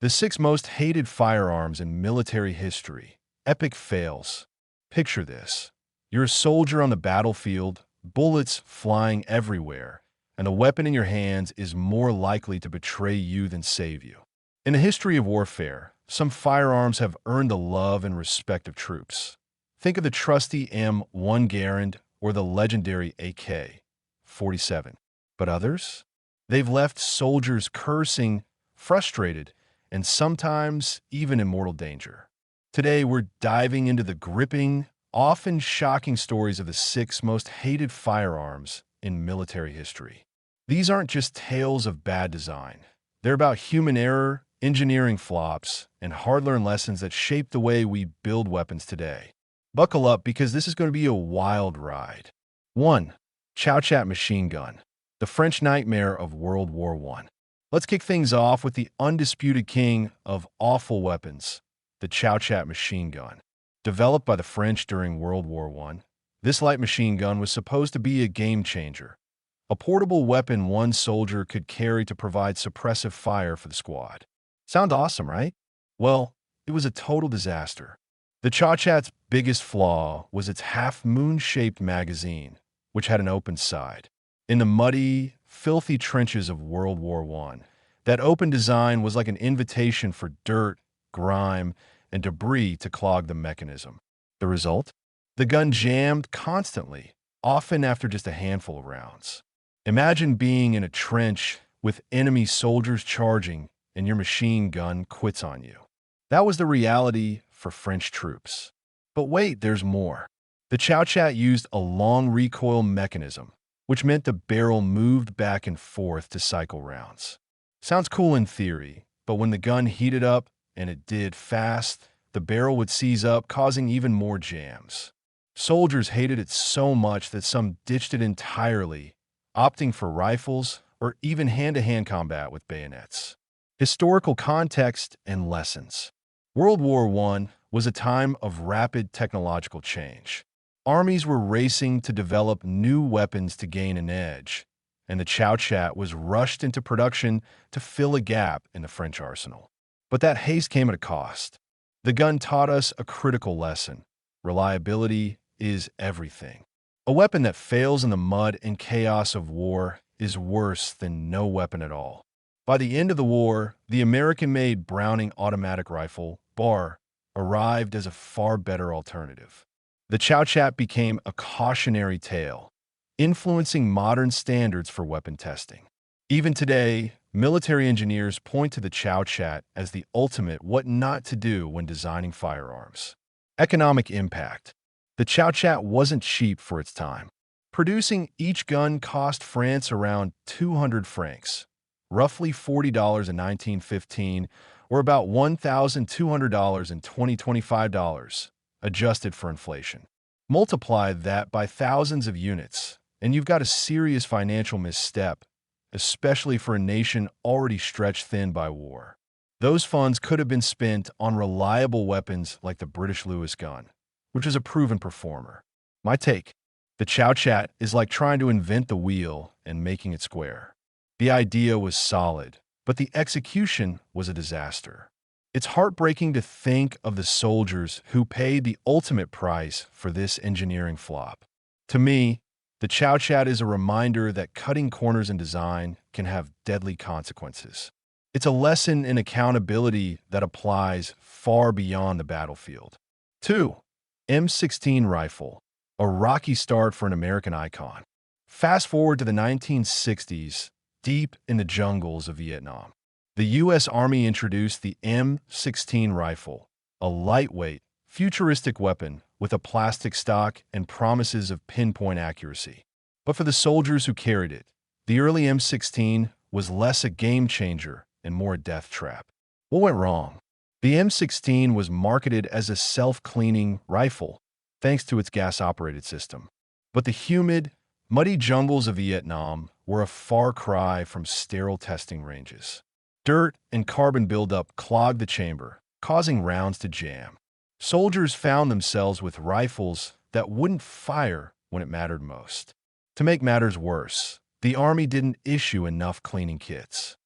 The 6 most hated firearms in military history. Epic fails. Picture this. You're a soldier on the battlefield, bullets flying everywhere, and the weapon in your hands is more likely to betray you than save you. In the history of warfare, some firearms have earned the love and respect of troops. Think of the trusty M1 Garand or the legendary AK-47. But others? They've left soldiers cursing, frustrated, and sometimes even in mortal danger. Today, we're diving into the gripping, often shocking stories of the 6 most hated firearms in military history. These aren't just tales of bad design. They're about human error, engineering flops, and hard-learned lessons that shape the way we build weapons today. Buckle up because this is going to be a wild ride. 1. Chauchat Machine Gun, the French nightmare of World War I. Let's kick things off with the undisputed king of awful weapons, the Chauchat machine gun. Developed by the French during World War I, this light machine gun was supposed to be a game changer, a portable weapon one soldier could carry to provide suppressive fire for the squad. Sounds awesome, right? Well, it was a total disaster. The Chauchat's biggest flaw was its half-moon-shaped magazine, which had an open side. In the muddy, filthy trenches of World War I, that open design was like an invitation for dirt, grime, and debris to clog the mechanism. The result? The gun jammed constantly, often after just a handful of rounds. Imagine being in a trench with enemy soldiers charging and your machine gun quits on you. That was the reality for French troops. But wait, there's more. The Chauchat used a long recoil mechanism, which meant the barrel moved back and forth to cycle rounds. Sounds cool in theory, but when the gun heated up, and it did fast, the barrel would seize up, causing even more jams. Soldiers hated it so much that some ditched it entirely, opting for rifles or even hand-to-hand combat with bayonets. Historical context and lessons. World War I was a time of rapid technological change. Armies were racing to develop new weapons to gain an edge, and the Chauchat was rushed into production to fill a gap in the French arsenal. But that haste came at a cost. The gun taught us a critical lesson. Reliability is everything. A weapon that fails in the mud and chaos of war is worse than no weapon at all. By the end of the war, the American-made Browning automatic rifle, BAR, arrived as a far better alternative. The Chauchat became a cautionary tale, influencing modern standards for weapon testing. Even today, military engineers point to the Chauchat as the ultimate what not to do when designing firearms. Economic impact. The Chauchat wasn't cheap for its time. Producing each gun cost France around 200 francs, roughly $40 in 1915, or about $1,200 in 2025, adjusted for inflation. Multiply that by thousands of units, and you've got a serious financial misstep, especially for a nation already stretched thin by war. Those funds could have been spent on reliable weapons like the British Lewis gun, which is a proven performer. My take: the Chauchat is like trying to invent the wheel and making it square. The idea was solid, but the execution was a disaster. It's heartbreaking to think of the soldiers who paid the ultimate price for this engineering flop. To me, the Chauchat is a reminder that cutting corners in design can have deadly consequences. It's a lesson in accountability that applies far beyond the battlefield. 2. M16 rifle, a rocky start for an American icon. Fast forward to the 1960s, deep in the jungles of Vietnam. The U.S. Army introduced the M16 rifle, a lightweight, futuristic weapon with a plastic stock and promises of pinpoint accuracy. But for the soldiers who carried it, the early M16 was less a game changer and more a death trap. What went wrong? The M16 was marketed as a self-cleaning rifle, thanks to its gas-operated system. But the humid, muddy jungles of Vietnam were a far cry from sterile testing ranges. Dirt and carbon buildup clogged the chamber, causing rounds to jam. Soldiers found themselves with rifles that wouldn't fire when it mattered most. To make matters worse, the Army didn't issue enough cleaning kits.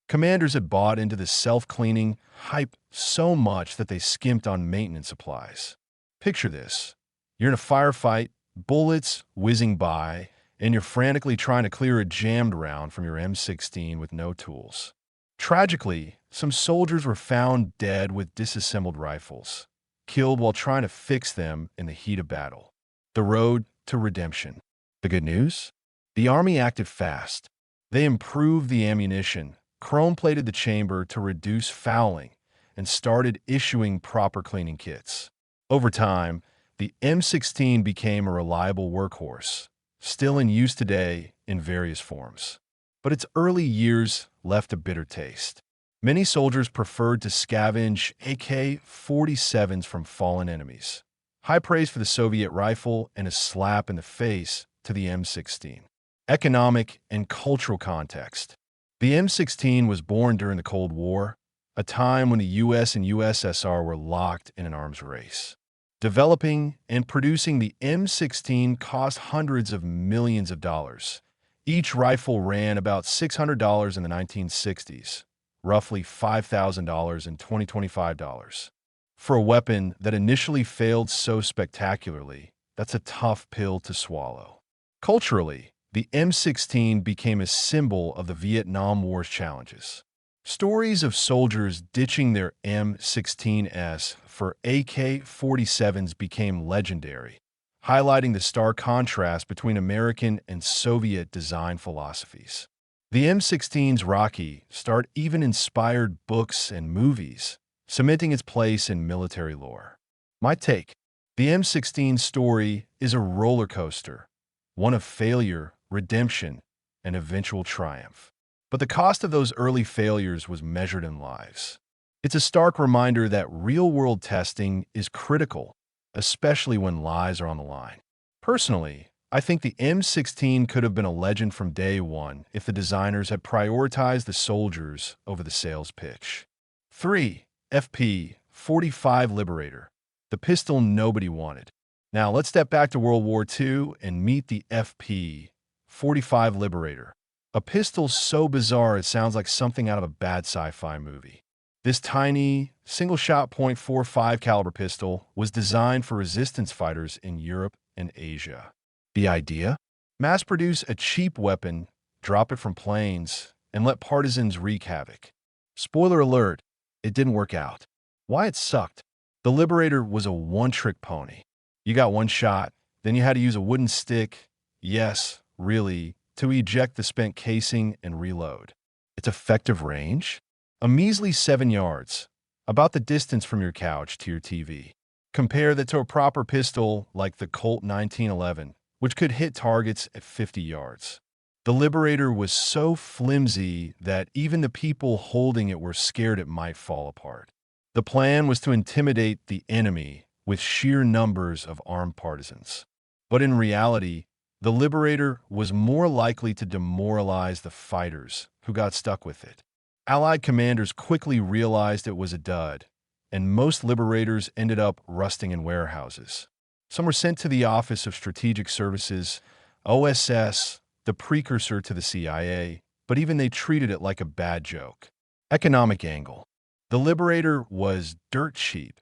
Commanders had bought into the self-cleaning hype so much that they skimped on maintenance supplies. Picture this. You're in a firefight, bullets whizzing by, and you're frantically trying to clear a jammed round from your M16 with no tools. Tragically, some soldiers were found dead with disassembled rifles, killed while trying to fix them in the heat of battle. The road to redemption. The good news? The Army acted fast. They improved the ammunition, chrome-plated the chamber to reduce fouling, and started issuing proper cleaning kits. Over time, the M16 became a reliable workhorse, still in use today in various forms. But its early years left a bitter taste. Many soldiers preferred to scavenge AK-47s from fallen enemies. High praise for the Soviet rifle and a slap in the face to the M16. Economic and cultural context. The M16 was born during the Cold War, a time when the US and USSR were locked in an arms race. Developing and producing the M16 cost hundreds of millions of dollars. Each rifle ran about $600 in the 1960s, roughly $5,000 in 2025 dollars. For a weapon that initially failed so spectacularly, that's a tough pill to swallow. Culturally, the M16 became a symbol of the Vietnam War's challenges. Stories of soldiers ditching their M16s for AK-47s became legendary, highlighting the stark contrast between American and Soviet design philosophies. The M16's rocky start even inspired books and movies, cementing its place in military lore. My take: the M16 story is a roller coaster, one of failure, redemption, and eventual triumph. But the cost of those early failures was measured in lives. It's a stark reminder that real-world testing is critical, especially when lives are on the line. Personally, I think the M16 could have been a legend from day one if the designers had prioritized the soldiers over the sales pitch. 3. FP45 Liberator, the pistol nobody wanted. Now let's step back to World War II and meet the FP45 Liberator, a pistol so bizarre it sounds like something out of a bad sci-fi movie. This tiny, single-shot .45 caliber pistol was designed for resistance fighters in Europe and Asia. The idea? Mass-produce a cheap weapon, drop it from planes, and let partisans wreak havoc. Spoiler alert, it didn't work out. Why it sucked? The Liberator was a one-trick pony. You got one shot, then you had to use a wooden stick, yes, really, to eject the spent casing and reload. Its effective range? A measly 7 yards, about the distance from your couch to your TV. Compare that to a proper pistol like the Colt 1911, which could hit targets at 50 yards. The Liberator was so flimsy that even the people holding it were scared it might fall apart. The plan was to intimidate the enemy with sheer numbers of armed partisans. But in reality, the Liberator was more likely to demoralize the fighters who got stuck with it. Allied commanders quickly realized it was a dud, and most Liberators ended up rusting in warehouses. Some were sent to the Office of Strategic Services, OSS, the precursor to the CIA, but even they treated it like a bad joke. Economic angle. The Liberator was dirt cheap,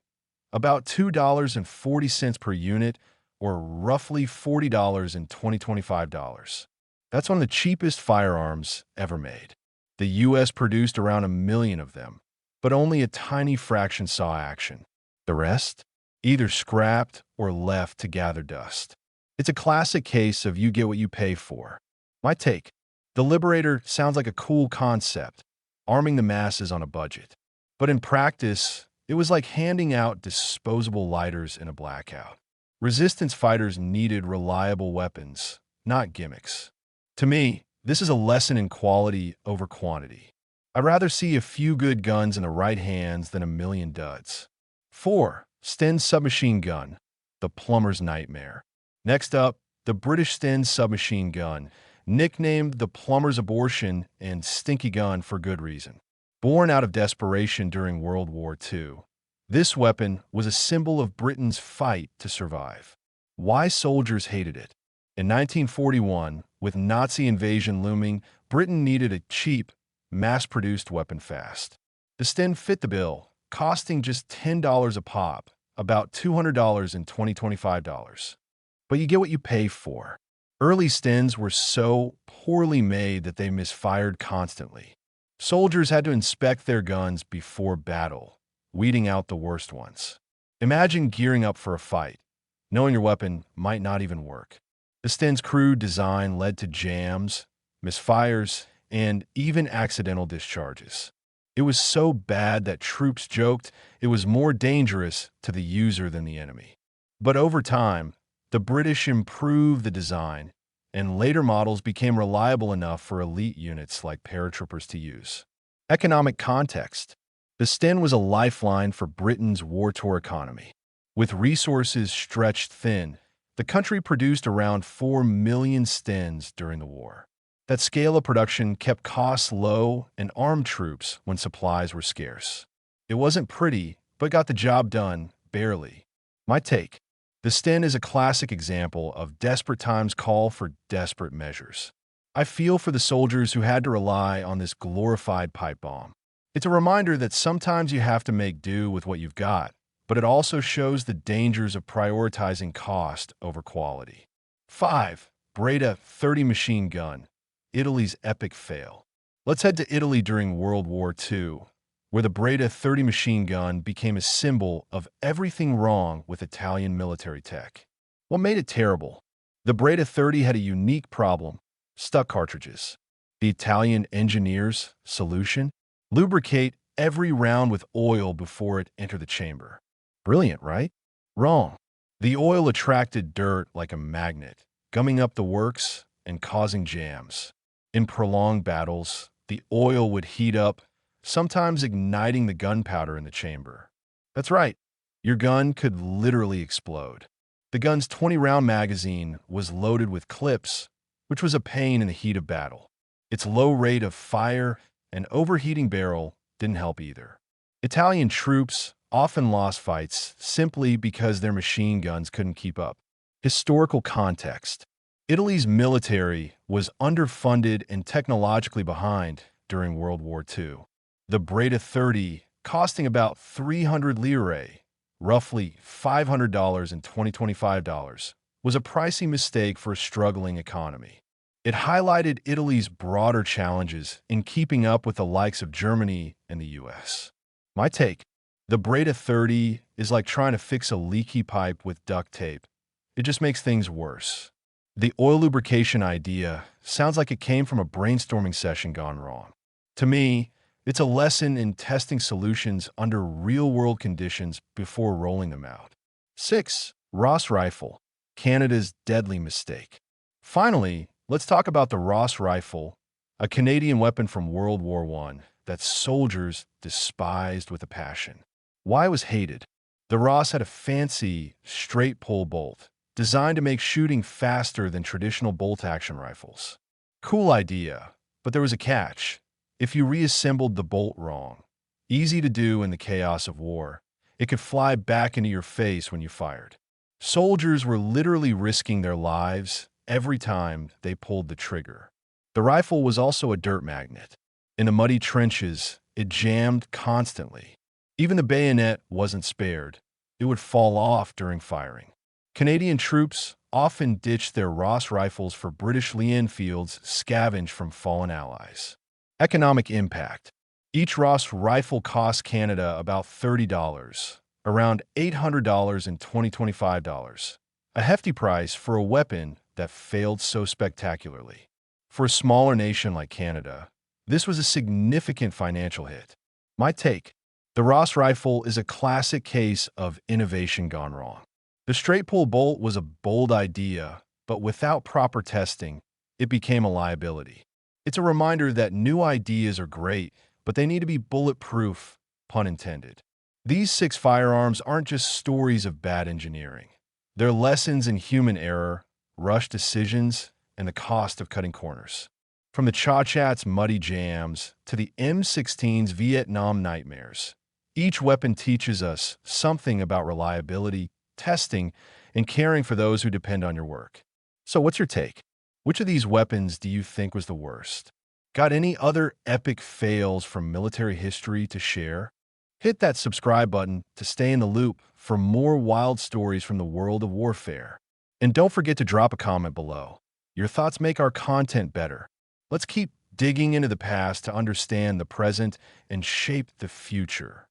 about $2.40 per unit, or roughly $40 in 2025 dollars. That's one of the cheapest firearms ever made. The U.S. produced around 1 million of them, but only a tiny fraction saw action. The rest? Either scrapped or left to gather dust. It's a classic case of you get what you pay for. My take: the Liberator sounds like a cool concept, arming the masses on a budget. But in practice, it was like handing out disposable lighters in a blackout. Resistance fighters needed reliable weapons, not gimmicks. To me, this is a lesson in quality over quantity. I'd rather see a few good guns in the right hands than 1 million duds. 4. Sten Submachine Gun, the plumber's nightmare. Next up, the British Sten Submachine Gun, nicknamed the plumber's abortion and stinky gun for good reason. Born out of desperation during World War II, this weapon was a symbol of Britain's fight to survive. Why soldiers hated it? In 1941, with Nazi invasion looming, Britain needed a cheap, mass-produced weapon fast. The Sten fit the bill, costing just $10 a pop, about $200 in 2025 dollars. But you get what you pay for. Early Stens were so poorly made that they misfired constantly. Soldiers had to inspect their guns before battle, weeding out the worst ones. Imagine gearing up for a fight, knowing your weapon might not even work. The Sten's crude design led to jams, misfires, and even accidental discharges. It was so bad that troops joked it was more dangerous to the user than the enemy. But over time, the British improved the design, and later models became reliable enough for elite units like paratroopers to use. Economic context. The Sten was a lifeline for Britain's war-torn economy. With resources stretched thin, the country produced around 4 million Stens during the war. That scale of production kept costs low and armed troops when supplies were scarce. It wasn't pretty, but got the job done, barely. My take. The Sten is a classic example of desperate times call for desperate measures. I feel for the soldiers who had to rely on this glorified pipe bomb. It's a reminder that sometimes you have to make do with what you've got, but it also shows the dangers of prioritizing cost over quality. 5. Brada 30 Machine Gun, Italy's epic fail. Let's head to Italy during World War II, where the Brada 30 machine gun became a symbol of everything wrong with Italian military tech. What made it terrible? The Brada 30 had a unique problem: stuck cartridges. The Italian engineers' solution? Lubricate every round with oil before it entered the chamber. Brilliant, right? Wrong. The oil attracted dirt like a magnet, gumming up the works and causing jams. In prolonged battles, the oil would heat up, sometimes igniting the gunpowder in the chamber. That's right, your gun could literally explode. The gun's 20-round magazine was loaded with clips, which was a pain in the heat of battle. Its low rate of fire and overheating barrel didn't help either. Italian troops often lost fights simply because their machine guns couldn't keep up. Historical context. Italy's military was underfunded and technologically behind during World War II. The Brada 30, costing about 300 lire, roughly $500 in 2025 dollars, was a pricey mistake for a struggling economy. It highlighted Italy's broader challenges in keeping up with the likes of Germany and the US. My take: the Brada 30 is like trying to fix a leaky pipe with duct tape. It just makes things worse. The oil lubrication idea sounds like it came from a brainstorming session gone wrong. To me, it's a lesson in testing solutions under real-world conditions before rolling them out. 6. Ross Rifle, Canada's deadly mistake. Finally, let's talk about the Ross Rifle, a Canadian weapon from World War I that soldiers despised with a passion. Why it was hated? The Ross had a fancy, straight-pull bolt, designed to make shooting faster than traditional bolt-action rifles. Cool idea, but there was a catch. If you reassembled the bolt wrong, easy to do in the chaos of war, it could fly back into your face when you fired. Soldiers were literally risking their lives every time they pulled the trigger. The rifle was also a dirt magnet. In the muddy trenches, it jammed constantly. Even the bayonet wasn't spared. It would fall off during firing. Canadian troops often ditched their Ross rifles for British Lee Enfields scavenged from fallen allies. Economic impact. Each Ross rifle cost Canada about $30, around $800 in 2025 dollars. A hefty price for a weapon that failed so spectacularly. For a smaller nation like Canada, this was a significant financial hit. My take: the Ross rifle is a classic case of innovation gone wrong. The straight-pull bolt was a bold idea, but without proper testing, it became a liability. It's a reminder that new ideas are great, but they need to be bulletproof, pun intended. These 6 firearms aren't just stories of bad engineering. They're lessons in human error, rushed decisions, and the cost of cutting corners. From the Cha-Chat's muddy jams to the M16's Vietnam nightmares, each weapon teaches us something about reliability, testing, and caring for those who depend on your work. So what's your take? Which of these weapons do you think was the worst? Got any other epic fails from military history to share? Hit that subscribe button to stay in the loop for more wild stories from the world of warfare. And don't forget to drop a comment below. Your thoughts make our content better. Let's keep digging into the past to understand the present and shape the future.